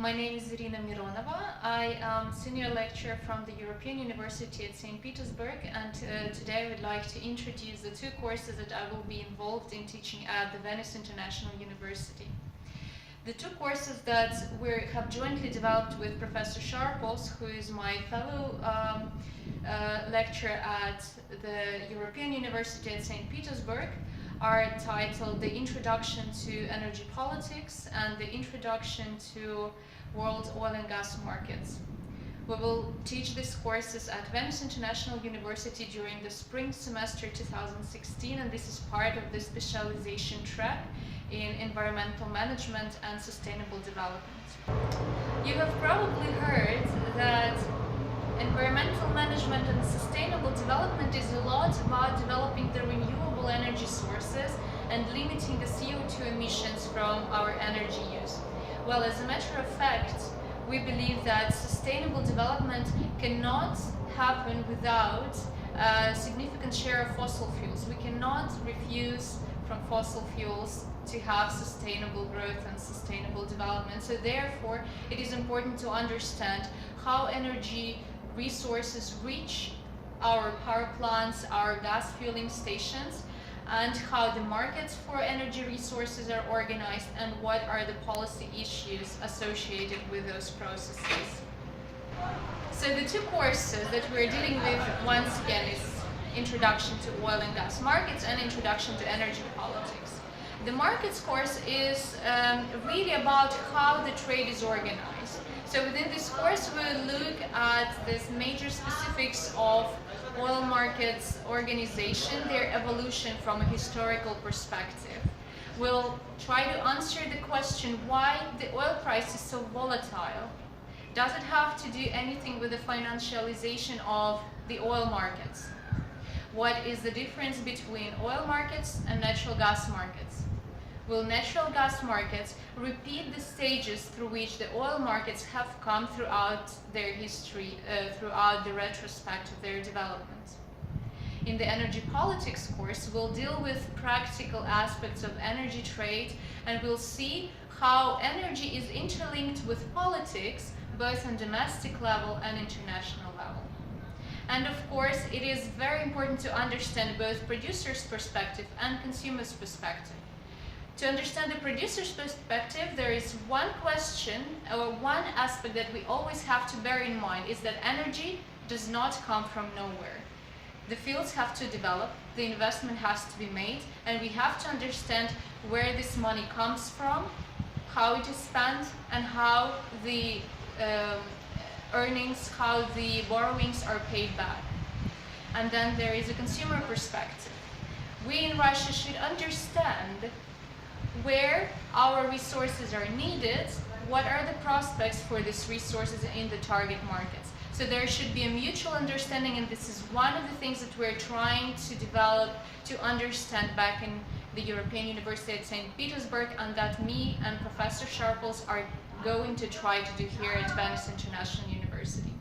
My name is Irina Mironova. I am senior lecturer from the European University at St. Petersburg, and today I would like to introduce the two courses that I will be involved in teaching at the Venice International University. The two courses that we have jointly developed with Professor Sharples, who is my fellow lecturer at the European University at St. Petersburg, are titled The Introduction to Energy Politics and The Introduction to World Oil and Gas Markets. We will teach these courses at Venice International University during the spring semester 2016, and this is part of the specialization track in environmental management and sustainable development. You have probably heard that environmental management and sustainable development is a lot about developing the renewable energy sources and limiting the CO2 emissions from our energy use. Well, as a matter of fact, we believe that sustainable development cannot happen without a significant share of fossil fuels. We cannot refuse from fossil fuels to have sustainable growth and sustainable development. So therefore, it is important to understand how energy resources reach our power plants, our gas fueling stations, and how the markets for energy resources are organized and what are the policy issues associated with those processes. So the two courses that we're dealing with once again is Introduction to Oil and Gas Markets and Introduction to Energy Politics. The markets course is really about how the trade is organized. So within this course, we'll look at these major specifics of oil markets organization, their evolution from a historical perspective. We'll try to answer the question why the oil price is so volatile. Does it have to do anything with the financialization of the oil markets? What is the difference between oil markets and natural gas markets? Will natural gas markets repeat the stages through which the oil markets have come throughout their history, throughout the retrospect of their development? In the energy politics course, we'll deal with practical aspects of energy trade, and we'll see how energy is interlinked with politics, both on domestic level and international level. And of course, it is very important to understand both producers' perspective and consumers' perspective. To understand the producer's perspective, there is one question or one aspect that we always have to bear in mind, is that energy does not come from nowhere. The fields have to develop, the investment has to be made, and we have to understand where this money comes from, how it is spent, and how the earnings, how the borrowings are paid back. And then there is a consumer perspective. We in Russia should understand where our resources are needed, what are the prospects for these resources in the target markets. So there should be a mutual understanding, and this is one of the things that we're trying to develop to understand back in the European University at St. Petersburg, and that me and Professor Sharples are going to try to do here at Venice International University.